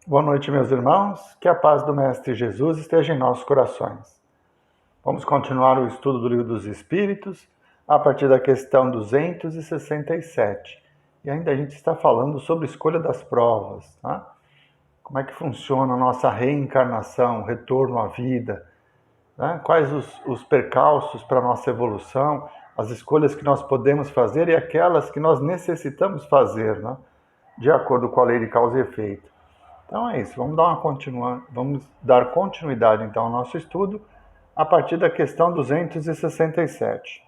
Boa noite, meus irmãos. Que a paz do Mestre Jesus esteja em nossos corações. Vamos continuar o estudo do Livro dos Espíritos a partir da questão 267. E ainda a gente está falando sobre a escolha das provas, tá? Como é que funciona a nossa reencarnação, o retorno à vida, né? Quais os percalços para a nossa evolução, as escolhas que nós podemos fazer e aquelas que nós necessitamos fazer, né? De acordo com a lei de causa e efeito. Então é isso, vamos dar continuidade então ao nosso estudo a partir da questão 267.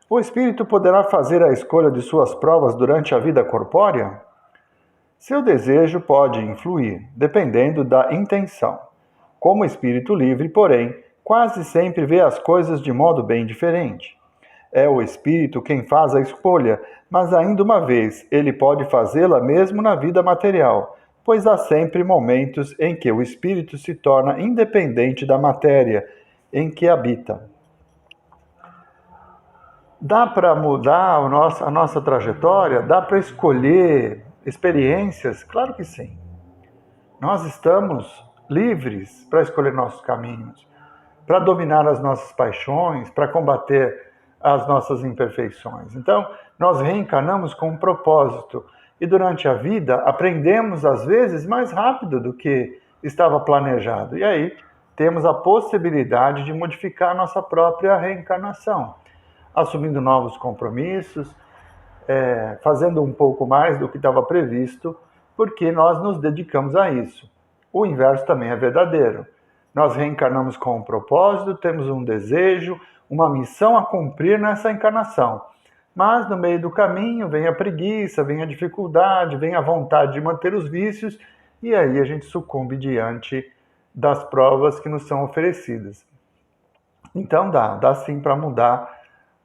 O espírito poderá fazer a escolha de suas provas durante a vida corpórea? Seu desejo pode influir, dependendo da intenção. Como espírito livre, porém, quase sempre vê as coisas de modo bem diferente. É o espírito quem faz a escolha, mas ainda uma vez, ele pode fazê-la mesmo na vida material, pois há sempre momentos em que o espírito se torna independente da matéria em que habita. Dá para mudar a nossa trajetória? Dá para escolher experiências? Claro que sim. Nós estamos livres para escolher nossos caminhos, para dominar as nossas paixões, para combater as nossas imperfeições. Então, nós reencarnamos com um propósito e durante a vida aprendemos às vezes mais rápido do que estava planejado. E aí temos a possibilidade de modificar a nossa própria reencarnação, assumindo novos compromissos, fazendo um pouco mais do que estava previsto, porque nós nos dedicamos a isso. O inverso também é verdadeiro. Nós reencarnamos com um propósito, temos um desejo, uma missão a cumprir nessa encarnação. Mas no meio do caminho vem a preguiça, vem a dificuldade, vem a vontade de manter os vícios, e aí a gente sucumbe diante das provas que nos são oferecidas. Então dá sim para mudar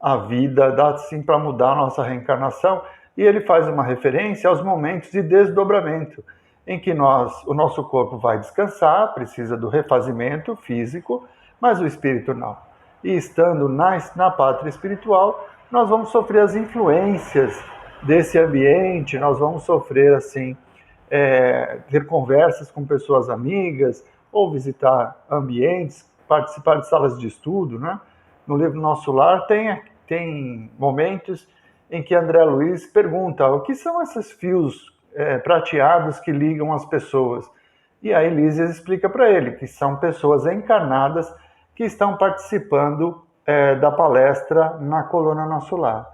a vida, dá sim para mudar a nossa reencarnação, e ele faz uma referência aos momentos de desdobramento, em que o nosso corpo vai descansar, precisa do refazimento físico, mas o espírito não. E estando na pátria espiritual, nós vamos sofrer as influências desse ambiente, nós vamos sofrer, assim, ter conversas com pessoas amigas, ou visitar ambientes, participar de salas de estudo, né? No livro Nosso Lar tem momentos em que André Luiz pergunta o que são esses fios prateados que ligam as pessoas. E aí Lísias explica para ele que são pessoas encarnadas que estão participando da palestra na coluna Nosso Lar.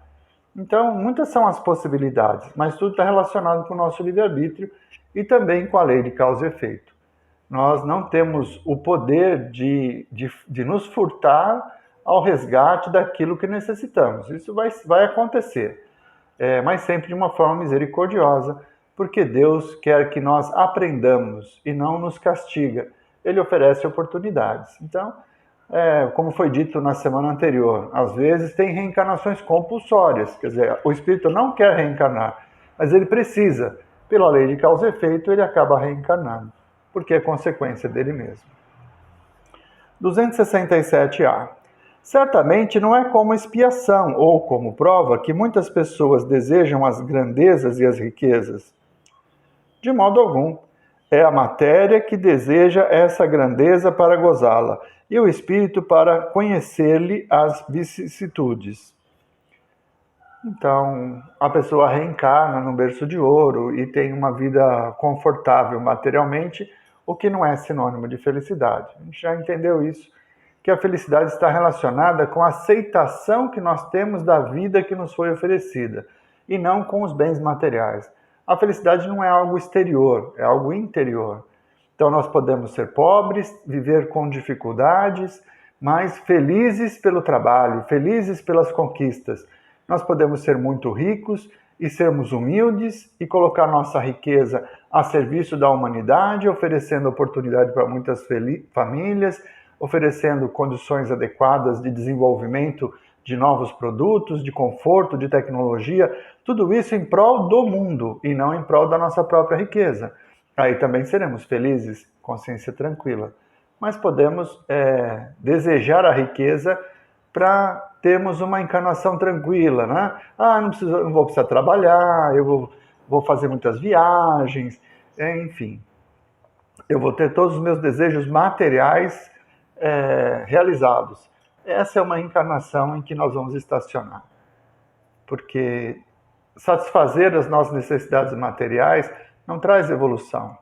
Então, muitas são as possibilidades, mas tudo está relacionado com o nosso livre-arbítrio e também com a lei de causa e efeito. Nós não temos o poder de nos furtar ao resgate daquilo que necessitamos. Isso vai acontecer, mas sempre de uma forma misericordiosa, porque Deus quer que nós aprendamos e não nos castiga. Ele oferece oportunidades. Então, como foi dito na semana anterior, às vezes tem reencarnações compulsórias, quer dizer, o espírito não quer reencarnar, mas ele precisa. Pela lei de causa e efeito, ele acaba reencarnando, porque é consequência dele mesmo. 267A. Certamente não é como expiação ou como prova que muitas pessoas desejam as grandezas e as riquezas. De modo algum. É a matéria que deseja essa grandeza para gozá-la, e o espírito para conhecer-lhe as vicissitudes. Então, a pessoa reencarna num berço de ouro e tem uma vida confortável materialmente, o que não é sinônimo de felicidade. A gente já entendeu isso, que a felicidade está relacionada com a aceitação que nós temos da vida que nos foi oferecida, e não com os bens materiais. A felicidade não é algo exterior, é algo interior. Então nós podemos ser pobres, viver com dificuldades, mas felizes pelo trabalho, felizes pelas conquistas. Nós podemos ser muito ricos e sermos humildes e colocar nossa riqueza a serviço da humanidade, oferecendo oportunidade para muitas famílias, oferecendo condições adequadas de desenvolvimento de novos produtos, de conforto, de tecnologia, tudo isso em prol do mundo e não em prol da nossa própria riqueza. Aí também seremos felizes, consciência tranquila. Mas podemos desejar a riqueza para termos uma encarnação tranquila, né? Não vou precisar trabalhar, eu vou fazer muitas viagens, enfim. eu vou ter todos os meus desejos materiais realizados. Essa é uma encarnação em que nós vamos estacionar. Porque satisfazer as nossas necessidades materiais não traz evolução.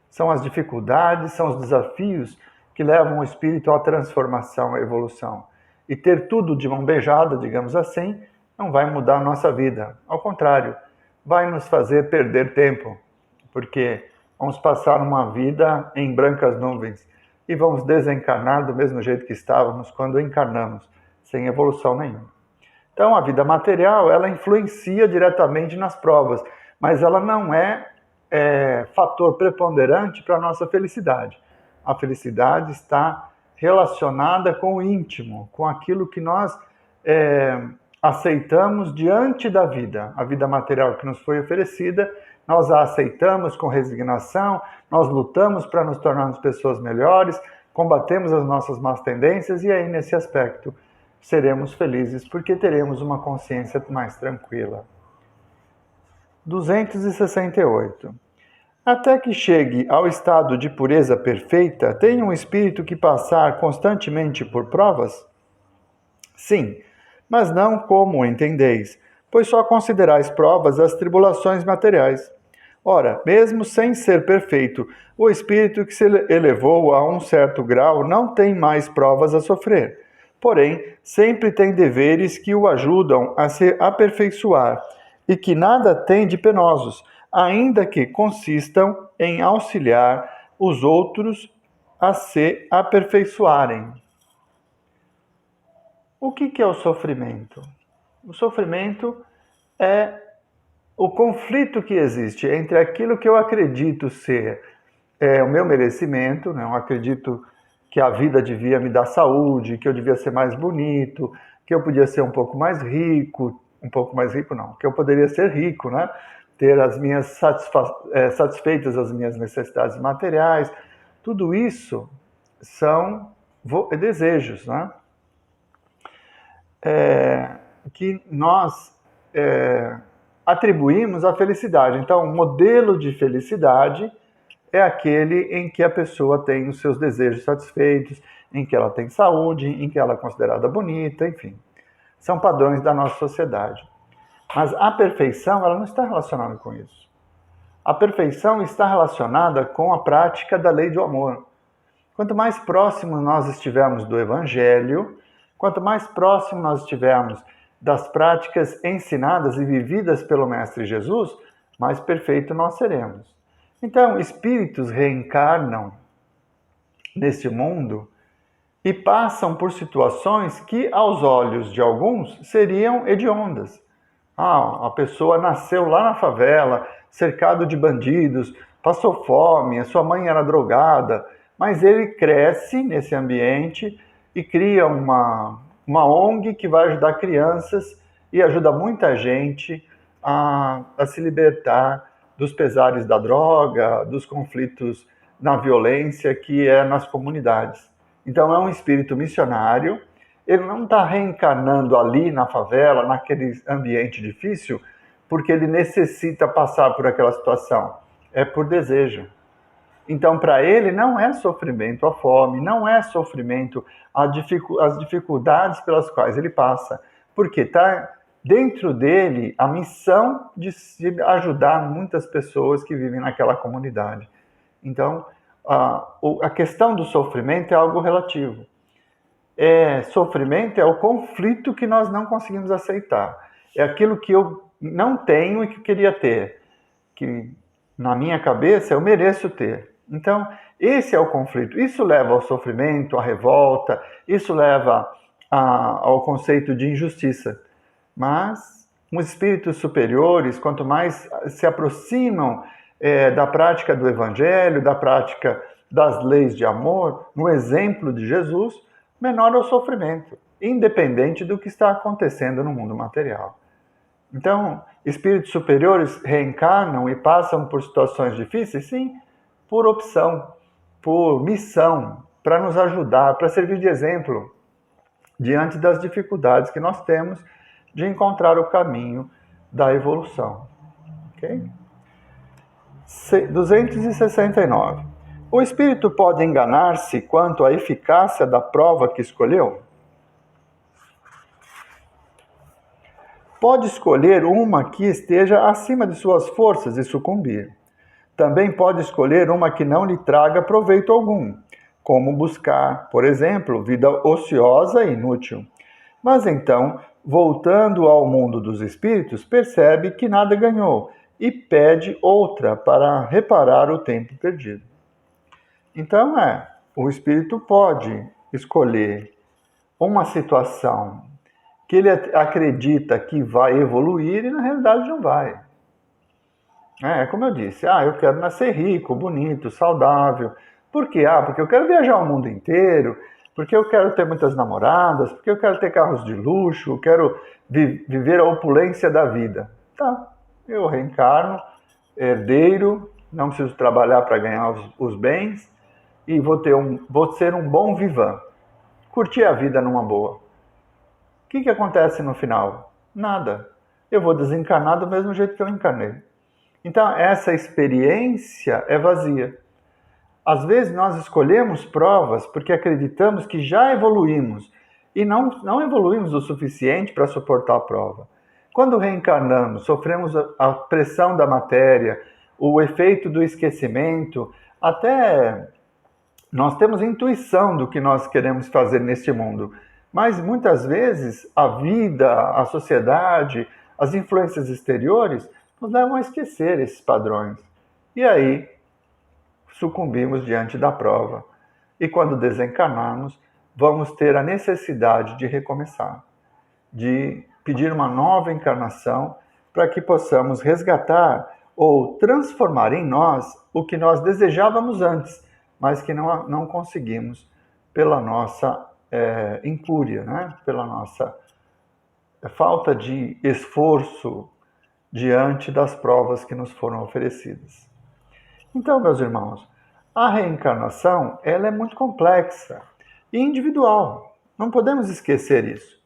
São as dificuldades, são os desafios que levam o espírito à transformação, à evolução. E ter tudo de mão beijada, digamos assim, não vai mudar a nossa vida. Ao contrário, vai nos fazer perder tempo, porque vamos passar uma vida em brancas nuvens e vamos desencarnar do mesmo jeito que estávamos quando encarnamos, sem evolução nenhuma. Então, a vida material, ela influencia diretamente nas provas, mas ela não é fator preponderante para a nossa felicidade. A felicidade está relacionada com o íntimo, com aquilo que nós aceitamos diante da vida. A vida material que nos foi oferecida, nós a aceitamos com resignação, nós lutamos para nos tornarmos pessoas melhores, combatemos as nossas más tendências e aí, nesse aspecto, seremos felizes porque teremos uma consciência mais tranquila. 268. Até que chegue ao estado de pureza perfeita, tem um espírito que passar constantemente por provas? Sim, mas não como o entendeis, pois só considerais provas as tribulações materiais. Ora, mesmo sem ser perfeito, o espírito que se elevou a um certo grau não tem mais provas a sofrer. Porém, sempre tem deveres que o ajudam a se aperfeiçoar e que nada tem de penosos, ainda que consistam em auxiliar os outros a se aperfeiçoarem. O que é o sofrimento? O sofrimento é o conflito que existe entre aquilo que eu acredito ser o meu merecimento, né? Eu acredito que a vida devia me dar saúde, que eu devia ser mais bonito, que eu podia ser um pouco mais rico não, que eu poderia ser rico, né? Ter as minhas satisfeitas as minhas necessidades materiais. Tudo isso são desejos, né? Que nós atribuímos à felicidade. Então, o modelo de felicidade é aquele em que a pessoa tem os seus desejos satisfeitos, em que ela tem saúde, em que ela é considerada bonita, enfim. São padrões da nossa sociedade. Mas a perfeição, ela não está relacionada com isso. A perfeição está relacionada com a prática da lei do amor. Quanto mais próximo nós estivermos do Evangelho, quanto mais próximo nós estivermos das práticas ensinadas e vividas pelo Mestre Jesus, mais perfeito nós seremos. Então, espíritos reencarnam neste mundo e passam por situações que, aos olhos de alguns, seriam hediondas. A pessoa nasceu lá na favela, cercado de bandidos, passou fome, a sua mãe era drogada, mas ele cresce nesse ambiente e cria uma ONG que vai ajudar crianças e ajuda muita gente a se libertar dos pesares da droga, dos conflitos na violência que é nas comunidades. Então é um espírito missionário, ele não está reencarnando ali na favela, naquele ambiente difícil, porque ele necessita passar por aquela situação, é por desejo. Então, para ele, não é sofrimento a fome, não é sofrimento as dificuldades pelas quais ele passa, porque está dentro dele a missão de ajudar muitas pessoas que vivem naquela comunidade. Então, a questão do sofrimento é algo relativo. Sofrimento é o conflito que nós não conseguimos aceitar. É aquilo que eu não tenho e que queria ter, que na minha cabeça eu mereço ter. Então, esse é o conflito. Isso leva ao sofrimento, à revolta, isso leva ao conceito de injustiça. Mas os espíritos superiores, quanto mais se aproximam da prática do Evangelho, da prática das leis de amor, no exemplo de Jesus, menor é o sofrimento, independente do que está acontecendo no mundo material. Então, espíritos superiores reencarnam e passam por situações difíceis? Sim, por opção, por missão, para nos ajudar, para servir de exemplo diante das dificuldades que nós temos de encontrar o caminho da evolução. Ok? 269. O espírito pode enganar-se quanto à eficácia da prova que escolheu? Pode escolher uma que esteja acima de suas forças e sucumbir. Também pode escolher uma que não lhe traga proveito algum, como buscar, por exemplo, vida ociosa e inútil. Mas então, voltando ao mundo dos espíritos, percebe que nada ganhou e pede outra para reparar o tempo perdido. Então o espírito pode escolher uma situação que ele acredita que vai evoluir e na realidade não vai. Como eu disse, eu quero nascer rico, bonito, saudável. Por quê? Porque eu quero viajar o mundo inteiro, porque eu quero ter muitas namoradas, porque eu quero ter carros de luxo, eu quero viver a opulência da vida. Tá, eu reencarno, herdeiro, não preciso trabalhar para ganhar os bens e vou ser um bom vivan. Curtir a vida numa boa. O que acontece no final? Nada. Eu vou desencarnar do mesmo jeito que eu encarnei. Então, essa experiência é vazia. Às vezes, nós escolhemos provas porque acreditamos que já evoluímos e não evoluímos o suficiente para suportar a prova. Quando reencarnamos, sofremos a pressão da matéria, o efeito do esquecimento, até nós temos intuição do que nós queremos fazer neste mundo. Mas, muitas vezes, a vida, a sociedade, as influências exteriores nos levam a esquecer esses padrões. E aí, sucumbimos diante da prova. E quando desencarnarmos, vamos ter a necessidade de recomeçar, de pedir uma nova encarnação para que possamos resgatar ou transformar em nós o que nós desejávamos antes, mas que não conseguimos pela nossa incúria, pela nossa falta de esforço diante das provas que nos foram oferecidas. Então, meus irmãos, a reencarnação ela é muito complexa e individual. Não podemos esquecer isso.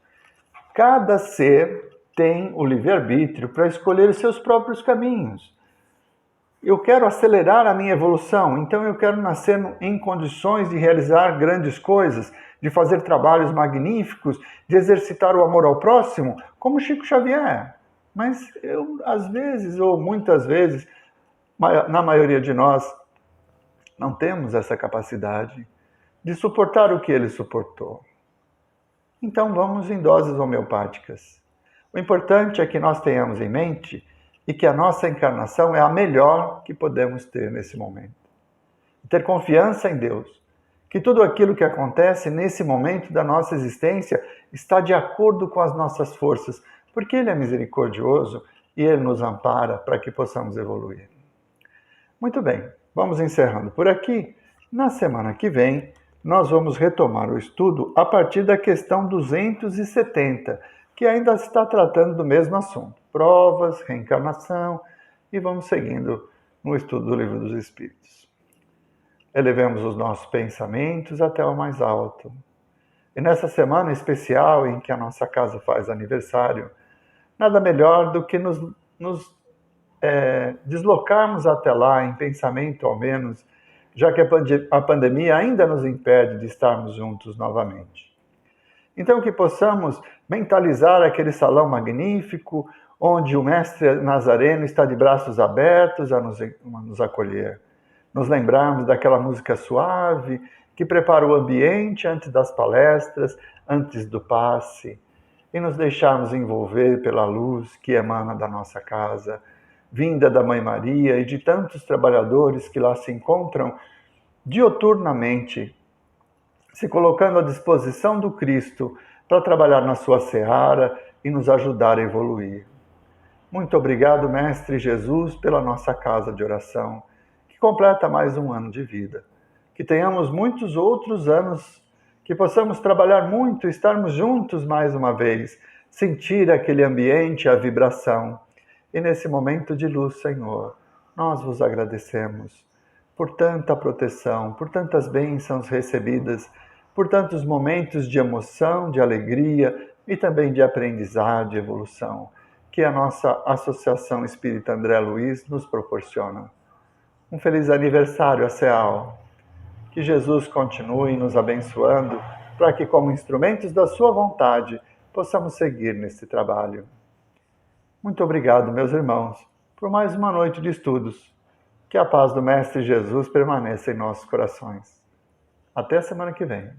Cada ser tem o livre-arbítrio para escolher os seus próprios caminhos. Eu quero acelerar a minha evolução, então eu quero nascer em condições de realizar grandes coisas, de fazer trabalhos magníficos, de exercitar o amor ao próximo, como Chico Xavier. Mas eu, às vezes, ou muitas vezes, na maioria de nós, não temos essa capacidade de suportar o que ele suportou. Então vamos em doses homeopáticas. O importante é que nós tenhamos em mente e que a nossa encarnação é a melhor que podemos ter nesse momento. Ter confiança em Deus, que tudo aquilo que acontece nesse momento da nossa existência está de acordo com as nossas forças, porque Ele é misericordioso e Ele nos ampara para que possamos evoluir. Muito bem, vamos encerrando por aqui. Na semana que vem, nós vamos retomar o estudo a partir da questão 270, que ainda está tratando do mesmo assunto. Provas, reencarnação, e vamos seguindo no estudo do Livro dos Espíritos. Elevemos os nossos pensamentos até o mais alto. E nessa semana especial em que a nossa casa faz aniversário, nada melhor do que nos deslocarmos até lá, em pensamento ao menos, já que a pandemia ainda nos impede de estarmos juntos novamente. Então que possamos mentalizar aquele salão magnífico, onde o Mestre Nazareno está de braços abertos a nos acolher. Nos lembrarmos daquela música suave, que prepara o ambiente antes das palestras, antes do passe, e nos deixarmos envolver pela luz que emana da nossa casa, vinda da Mãe Maria e de tantos trabalhadores que lá se encontram dioturnamente, se colocando à disposição do Cristo para trabalhar na sua seara e nos ajudar a evoluir. Muito obrigado, Mestre Jesus, pela nossa casa de oração, que completa mais um ano de vida. Que tenhamos muitos outros anos, que possamos trabalhar muito, estarmos juntos mais uma vez, sentir aquele ambiente, a vibração. E nesse momento de luz, Senhor, nós vos agradecemos por tanta proteção, por tantas bênçãos recebidas, por tantos momentos de emoção, de alegria e também de aprendizado, de evolução, que a nossa Associação Espírita André Luiz nos proporciona. Um feliz aniversário, ACEAL. Que Jesus continue nos abençoando para que, como instrumentos da sua vontade, possamos seguir nesse trabalho. Muito obrigado, meus irmãos, por mais uma noite de estudos. Que a paz do Mestre Jesus permaneça em nossos corações. Até a semana que vem.